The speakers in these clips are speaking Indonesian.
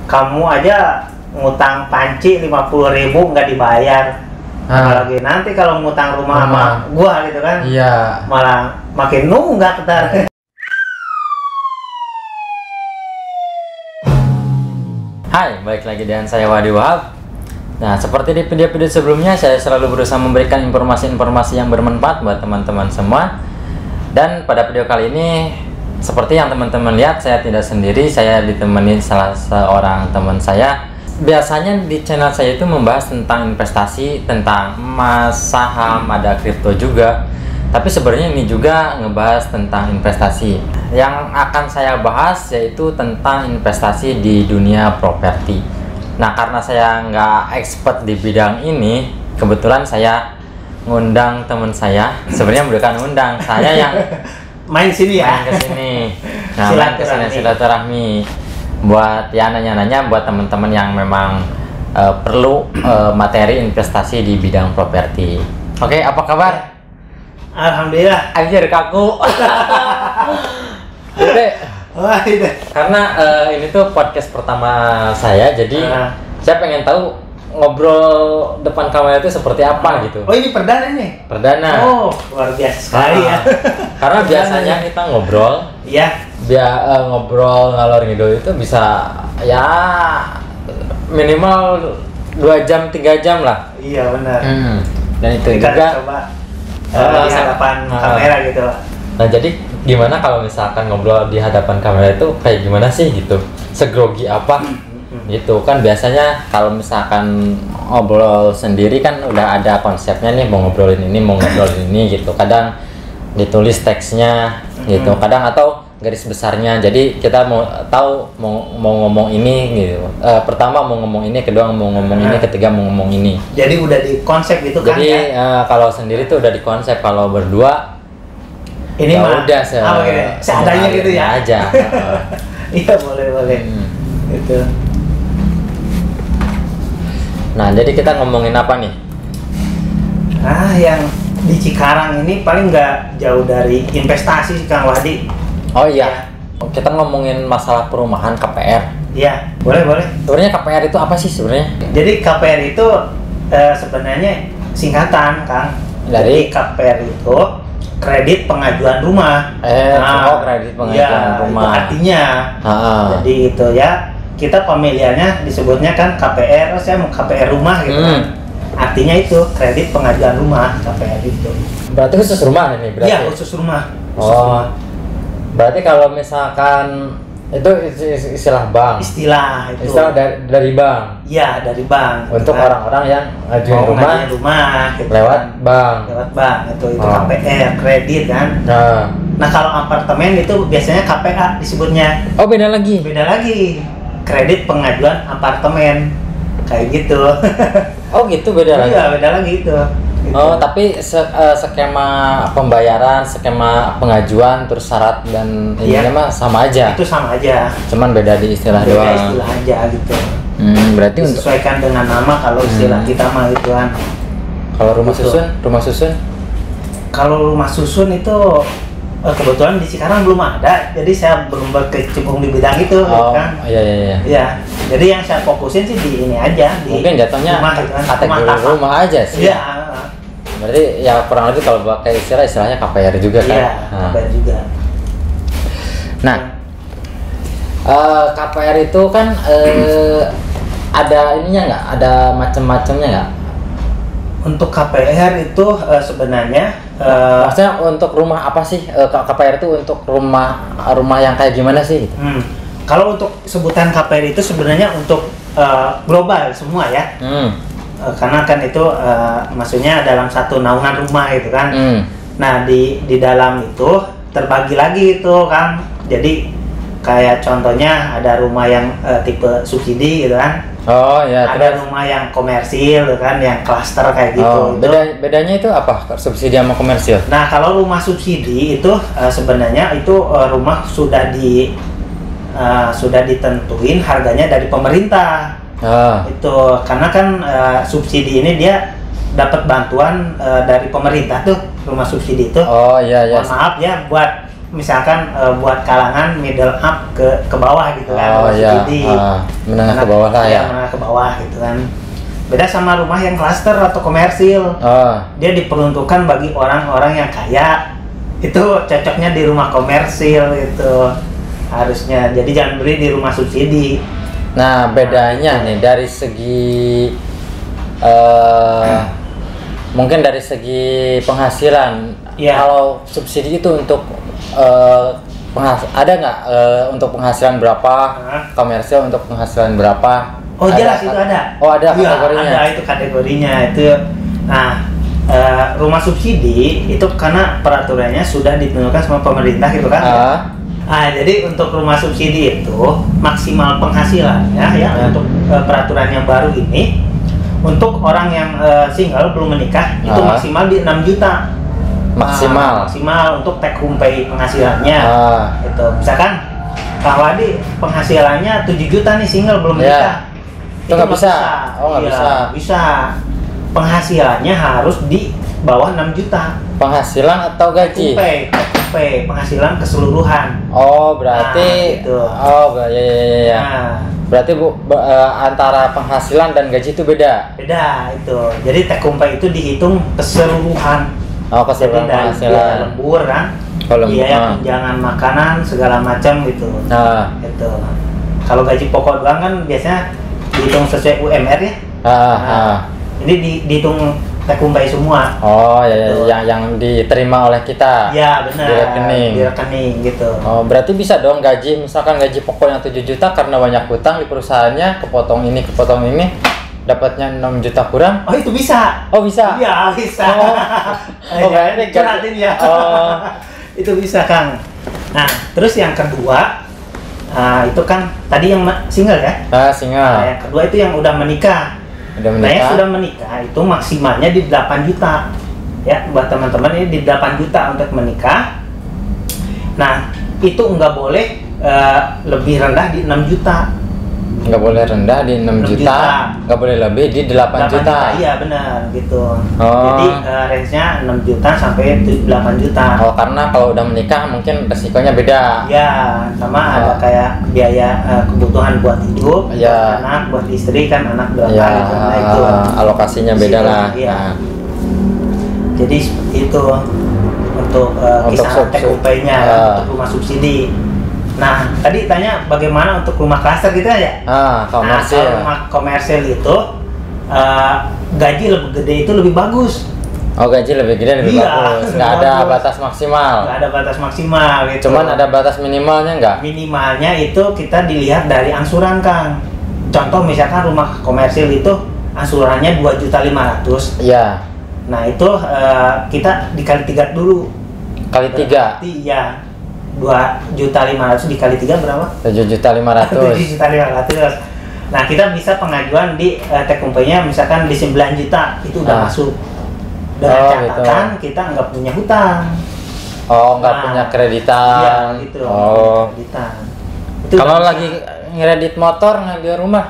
kamu aja ngutang panci 50.000 nggak dibayar. Apalagi nanti kalau ngutang rumah sama gua gitu kan, iya, malah makin nunggak ntar. Hai, balik lagi dengan saya Wadi Wahab. Nah, seperti di video-video sebelumnya, saya selalu berusaha memberikan informasi-informasi yang bermanfaat buat teman-teman semua. Dan pada video kali ini, seperti yang teman-teman lihat, saya tidak sendiri, saya ditemani salah seorang teman saya. Biasanya di channel saya itu membahas tentang investasi, tentang emas, saham, ada kripto juga. Tapi sebenarnya ini juga ngebahas tentang investasi. Yang akan saya bahas yaitu tentang investasi di dunia properti. Nah, karena saya nggak expert di bidang ini, kebetulan saya ngundang teman saya. Sebenarnya bukan ngundang, saya yang main sini ya. Main ke sini. Nah, main ke sini silaturahmi. Buat ya nanya-nanya buat teman-teman yang memang perlu materi investasi di bidang properti. Oke, apa kabar? Alhamdulillah. Anjir kaku. Oke. Wah, itu. Karena ini tuh podcast pertama saya, jadi saya pengen tahu ngobrol depan kamera itu seperti apa gitu. Oh, ini perdana nih? Perdana. Oh, luar biasa sekali ya. Karena biasanya kita ngobrol, iya. Ngobrol ngalor ngidul itu bisa ya minimal 2 jam 3 jam lah. Iya benar. Dan itu kita juga coba di hadapan kamera gitu. Nah, jadi gimana kalau misalkan ngobrol di hadapan kamera itu kayak gimana sih gitu? Segrogi apa? Gitu kan biasanya kalau misalkan ngobrol sendiri kan udah ada konsepnya nih, mau ngobrolin ini, mau ngobrolin ini gitu. Kadang ditulis teksnya gitu, kadang atau garis besarnya. Jadi kita mau tahu mau ngomong ini gitu. Pertama mau ngomong ini, kedua mau ngomong ini, ketiga mau ngomong ini. Jadi udah di konsep gitu kan. Jadi kalau sendiri tuh udah di konsep, kalau berdua ini ya mah udah seadanya gitu ya aja. Iya, boleh gitu. Nah, jadi kita ngomongin apa nih? Yang di Cikarang ini paling nggak jauh dari investasi Kang Wadi. Oh iya, kita ngomongin masalah perumahan KPR. Iya, boleh. Sebenarnya KPR itu apa sih sebenarnya? Jadi KPR itu sebenarnya singkatan, Kang. Jadi KPR itu kredit pengajuan rumah. Kredit pengajuan rumah. Itu artinya. Jadi itu ya, kita pemilihannya disebutnya kan KPR. Saya mau KPR rumah gitu kan. Artinya itu kredit pengajuan rumah, KPR itu. Berarti khusus rumah ini berarti? Iya, khusus rumah. Rumah. Berarti kalau misalkan itu istilah bank. Istilah itu. Istilah dari bank. Iya, dari bank. Untuk orang-orang yang ngajuin rumah gitu lewat kan. bank. Lewat bank itu KPR, kredit kan. Nah, kalau apartemen itu biasanya KPA disebutnya. Oh, beda lagi. Beda lagi. Kredit pengajuan apartemen. Kayak gitu. Oh, gitu beda lagi. Iya, beda lagi itu. Gitu. Oh, tapi skema pembayaran, skema pengajuan, terus syarat dan ininya mah sama aja. Itu sama aja. Cuman beda di istilah beda doang. Istilah aja gitu. Berarti disesuaikan dengan nama kalau istilah kita mah itu kan. Kalau rumah susun? Kalau rumah susun itu kebetulan di Cikarang belum ada, jadi saya belum berkecimpung di bidang itu. Kan? Iya. Iya. Jadi yang saya fokusin sih di ini aja. Mungkin jatuhnya kategori rumah aja sih. Iya. Berarti ya kurang lebih kalau pakai istilahnya KPR juga kan? Iya, KPR juga. Nah, KPR itu kan ada ininya nggak? Ada macam-macamnya nggak? Untuk KPR itu sebenarnya maksudnya untuk rumah apa sih? KPR itu untuk rumah yang kayak gimana sih? Kalau untuk sebutan KPR itu sebenarnya untuk global semua ya. Karena kan itu maksudnya dalam satu naungan rumah gitu kan. Nah, di dalam itu terbagi lagi itu kan. Jadi kayak contohnya ada rumah yang tipe subsidi gitu kan. Oh ya. Ada rumah yang komersil gitu kan, yang klaster kayak gitu. Bedanya itu apa? Subsidi sama komersil? Nah, kalau rumah subsidi itu sebenarnya itu rumah sudah ditentuin harganya dari pemerintah. Itu karena kan subsidi ini dia dapat bantuan dari pemerintah tuh, rumah subsidi itu. Oh iya. Mohon maaf ya buat misalkan buat kalangan middle up ke bawah gitu kan. Oh iya, menengah ke bawah lah ya. Menengah ke bawah gitu kan. Beda sama rumah yang klaster atau komersil. Dia diperuntukkan bagi orang-orang yang kaya. Itu cocoknya di rumah komersil gitu harusnya. Jadi jangan beli di rumah subsidi. Nah, bedanya nih dari segi mungkin dari segi penghasilan. Ya. Kalau subsidi itu untuk ada nggak untuk penghasilan berapa? Komersil untuk penghasilan berapa? Oh jelas itu ada. Oh ada kategorinya. Ada itu kategorinya itu. Nah rumah subsidi itu karena peraturannya sudah ditentukan sama pemerintah gitu kan. Nah jadi untuk rumah subsidi itu maksimal penghasilannya ya untuk peraturan yang baru ini untuk orang yang single belum menikah itu maksimal di 6 juta. Maksimal untuk take home pay penghasilannya. Itu misalkan Kang Wadi penghasilannya 7 juta nih single belum menikah. Itu nggak bisa. Oh nggak bisa. Bisa. Penghasilannya harus di bawah 6 juta. Penghasilan atau gaji? Penghasilan keseluruhan. Oh berarti. Gitu. Oh ya. Berarti antara penghasilan dan gaji itu beda. Beda itu. Jadi take home pay itu dihitung keseluruhan. Oh keseluruhan penghasilan. Lembur kan. Biaya tunjangan makanan segala macam gitu. Itu. Kalau gaji pokok doang kan biasanya dihitung sesuai UMR ya. Ini dihitung take home pay semua. Oh ya, yang diterima oleh kita. Ya benar. Di rekening gitu. Oh berarti bisa dong gaji, misalkan gaji pokoknya 7 juta karena banyak hutang di perusahaannya, kepotong ini dapatnya 6 juta kurang. Oh itu bisa. Oh bisa. Iya bisa. Berarti curhatin ya. Itu bisa Kang. Nah terus yang kedua. Itu kan tadi yang single ya? Single. Nah, yang kedua itu yang udah menikah. Nah, yang sudah menikah itu maksimalnya di 8 juta. Ya, buat teman-teman ini di 8 juta untuk menikah. Nah, itu nggak boleh lebih rendah di 6 juta. Nggak boleh rendah di 6 juta. Nggak boleh lebih di 8 juta. Iya, benar gitu. Jadi range-nya 6 juta sampai 8 juta. Oh, karena kalau udah menikah mungkin resikonya beda. Ya, sama ada kayak biaya kebutuhan buat hidup, buat anak, buat istri kan anak berapa gitu. Nah, itu alokasinya beda lah. Iya. Jadi seperti itu untuk kisaran take home pay-nya untuk rumah subsidi. Nah, tadi tanya bagaimana untuk rumah klaster gitu aja. Komersil. Nah, rumah komersil itu gaji lebih gede itu lebih bagus. Oh, gaji lebih gede lebih bagus. Nggak ada batas maksimal. Nggak ada batas maksimal gitu. Cuman ada batas minimalnya nggak? Minimalnya itu kita dilihat dari angsuran Kang. Contoh misalkan rumah komersil itu angsurannya 2.500.000. Iya. Nah, itu kita dikali 3 dulu. Kali 3? Iya. 2.500.000 dikali 3 berapa? 7.500.000. 7.500.000. Nah, kita bisa pengajuan di take home pay-nya misalkan di 9 juta itu udah masuk. Dengan catatan gitu. Kita nggak punya hutang. Oh, nggak punya kreditan. Iya, gitu. Kreditan. Kalau lagi ngeredit motor ngambil rumah?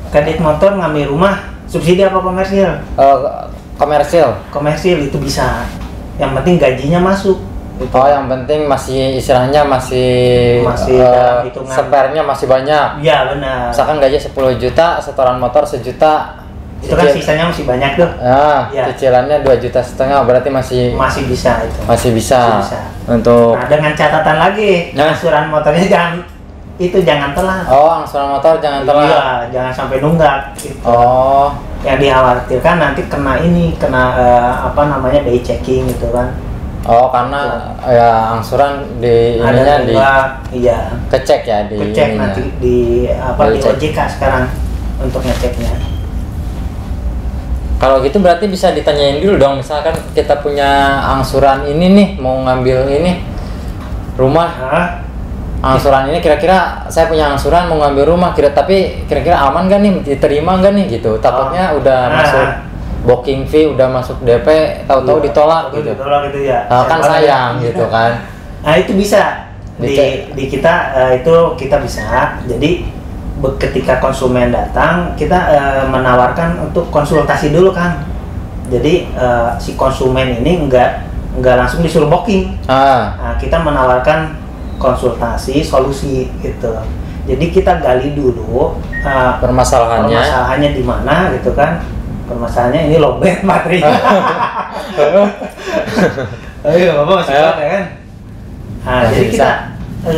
Kredit motor ngambil rumah subsidi apa komersil? Komersil. Komersil itu bisa. Yang penting gajinya masuk. Gitu. Oh, yang penting masih istilahnya masih dalam hitungan. Spare-nya masih banyak. Iya, benar. Misalkan gaji 10 juta, setoran motor 1 juta. Itu kan sisanya masih banyak tuh. Cicilannya 2,5 juta, berarti masih bisa itu. Masih bisa. Untuk dengan catatan lagi, angsuran motornya jangan telat. Oh, angsuran motor jangan telat. Iya, jangan sampai nunggak gitu. Oh. Yang dikhawatirkan nanti kena day checking gitu kan. Oh, karena angsuran di ininya kecek ya kecek nanti di OJK sekarang untuk ngeceknya. Kalau gitu berarti bisa ditanyain dulu dong, misalkan kita punya angsuran ini nih, mau ngambil ini rumah. Angsuran ini kira-kira saya punya angsuran mau ngambil rumah, tapi kira-kira aman gak nih, diterima gak nih gitu. Takutnya udah masuk booking fee, udah masuk DP, tahu-tahu ditolak gitu. Ditolak gitu ya. Kan sayang gitu kan. Nah, itu bisa di kita itu kita bisa. Jadi ketika konsumen datang, kita menawarkan untuk konsultasi dulu Kang. Jadi si konsumen ini nggak nggak langsung disuruh booking. Nah, kita menawarkan konsultasi solusi gitu. Jadi kita gali dulu permasalahannya di mana gitu kan. Permasalahannya ini lowbat materi. Ayo, Bapak masih kuat ya kan? Nah, jadi kita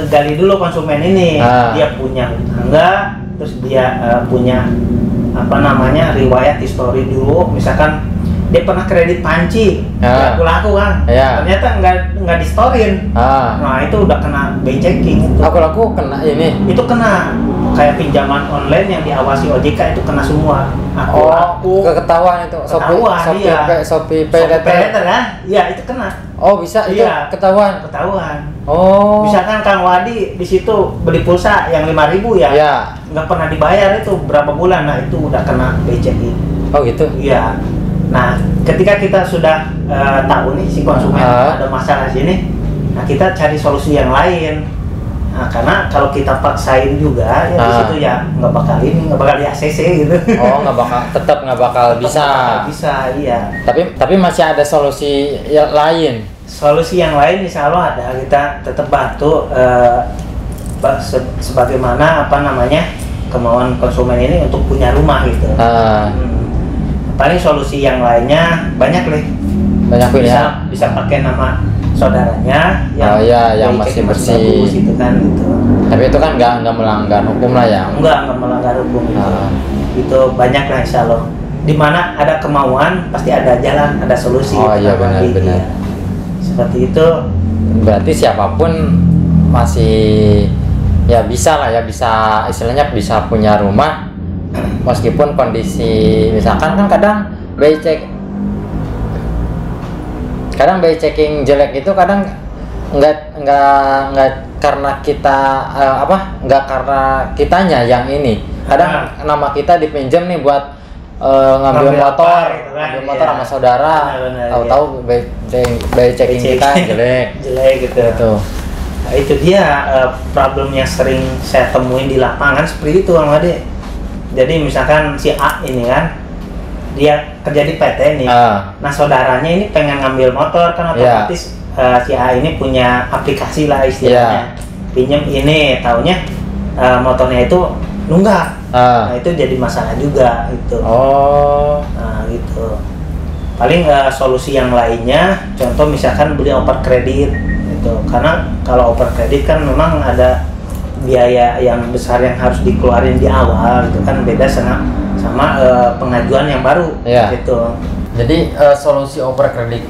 gali dulu konsumen ini, dia punya hutang enggak, terus dia punya riwayat histori dulu, misalkan dia pernah kredit panci, laku kan, ternyata nggak distorin, nah itu udah kena BI checking. Laku kena ini, itu kena kayak pinjaman online yang diawasi OJK itu kena semua. Ketahuan itu, Shopee Pay Letter kan, iya itu kena. Oh bisa itu ketahuan. Oh. Misalkan Kang Wadi di situ beli pulsa yang 5.000 ya, nggak pernah dibayar itu berapa bulan, nah itu udah kena BI checking. Oh gitu. Iya. Nah, ketika kita sudah tahu nih si konsumen ada masalah sini, nah kita cari solusi yang lain. Nah, karena kalau kita paksain juga ya di situ ya nggak bakal di ACC gitu. Oh, tetap nggak bakal bisa. Bisa, iya. Tapi masih ada solusi yang lain. Solusi yang lain insya Allah ada, kita tetap bantu sebagaimana kemauan konsumen ini untuk punya rumah gitu. Paling solusi yang lainnya banyak bisa pakai nama saudaranya yang masih bersih gitu kan gitu. Tapi itu kan nggak melanggar hukum lah ya. Nggak melanggar hukum itu banyak lah insya Allah. Dimana ada kemauan pasti ada jalan, ada solusi. Iya benar. Seperti itu. Berarti siapapun masih ya bisa lah ya, bisa istilahnya bisa punya rumah meskipun kondisi misalkan kan kadang BI checking jelek itu kadang nggak karena kita nggak karena kitanya yang ini, kadang nama kita dipinjam nih buat ngambil motor sama saudara, tahu-tahu BI checking kita jelek gitu. Nah, itu dia problem yang sering saya temuin di lapangan seperti itu Bang Ade. Jadi misalkan si A ini kan dia kerja di PT nih, nah saudaranya ini pengen ngambil motor kan otomatis si A ini punya aplikasi lah istilahnya, pinjam ini, taunya motornya itu nunggak, nah itu jadi masalah juga itu. Nah gitu. Paling solusi yang lainnya, contoh misalkan beli over kredit gitu, karena kalau over kredit kan memang ada biaya yang besar yang harus dikeluarin di awal gitu kan, beda sama pengajuan yang baru gitu. Jadi solusi over kredit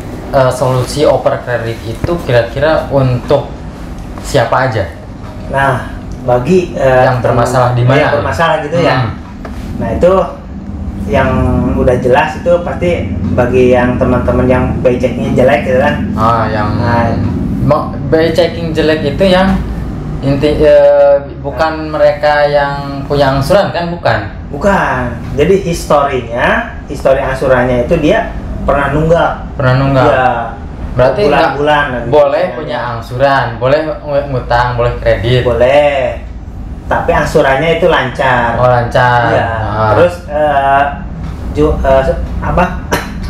itu kira-kira untuk siapa aja? Nah, bagi yang bermasalah di mana? Yang bermasalah gitu ya. Nah, itu yang udah jelas itu pasti bagi yang teman-teman yang BI checking jelek gitu kan. BI checking jelek itu yang bukan mereka yang punya angsuran kan, bukan. Jadi histori angsurannya itu dia pernah nunggak. Ya, berarti bulan-bulan boleh punya angsuran, boleh ngutang, boleh kredit, boleh, tapi angsurannya itu lancar. Lancar ya. Terus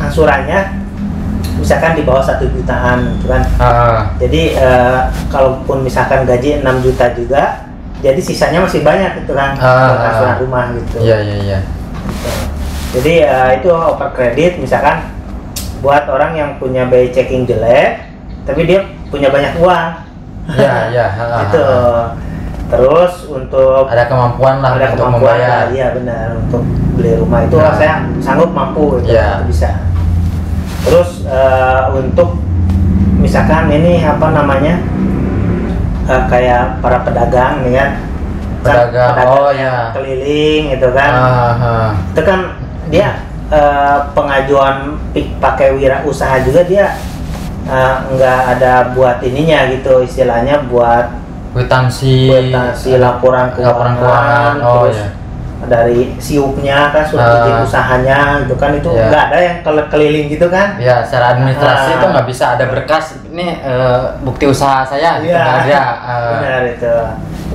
angsurannya misalkan di bawah 1 jutaan gitu kan. Jadi kalaupun misalkan gaji 6 juta juga, jadi sisanya masih banyak gitu kan untuk angsuran rumah gitu. Iya. Jadi itu over kredit misalkan buat orang yang punya BI checking jelek tapi dia punya banyak uang. Iya. Itu. Terus untuk ada kemampuan untuk membayar. Iya benar, untuk beli rumah itu saya sanggup mampu gitu, itu bisa. Terus untuk misalkan ini kayak para pedagang nih kan, pedagang keliling gitu kan, itu kan dia pengajuan pakai wirausaha juga, dia nggak ada buat ininya gitu, istilahnya buat kwitansi laporan keuangan, terus dari siupnya kan surat izin usahanya gitu kan, itu nggak ada yang keliling gitu kan. Ya, secara administrasi itu nggak bisa ada berkas ini bukti usaha saya gitu, nggak ada. Benar itu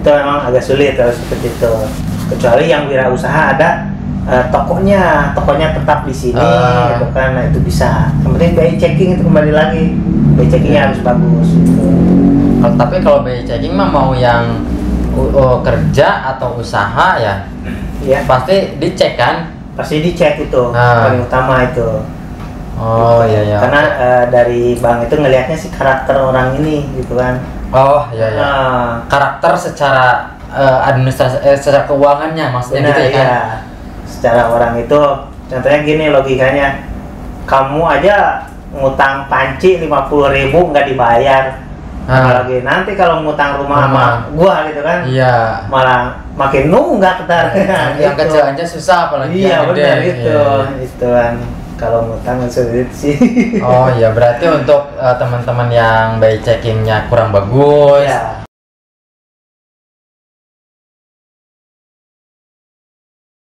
memang agak sulit harus seperti itu, kecuali yang wirausaha ada tokonya tetap di sini gitu kan, nah itu bisa. Yang penting BI checking itu kembali lagi BI checkingnya harus bagus gitu. Tapi kalau BI checking mah mau yang kerja atau usaha ya, pasti dicek kan? Pasti dicek itu, paling utama itu. Oh gitu. Iya. Karena dari bank itu ngelihatnya sih karakter orang ini gitu kan. Oh iya. Karakter secara administrasi, secara keuangannya maksudnya gitu ya kan? Iya. Secara orang itu, contohnya gini logikanya, kamu aja ngutang panci 50.000 nggak dibayar. Apalagi nanti kalau ngutang rumah sama gua gitu kan, malah makin nunggak ntar. Yang kecil aja susah apalagi yang gede. Benar itu kan kalau ngutang sulit sih. Oh iya, berarti untuk teman-teman yang BI checkingnya kurang bagus,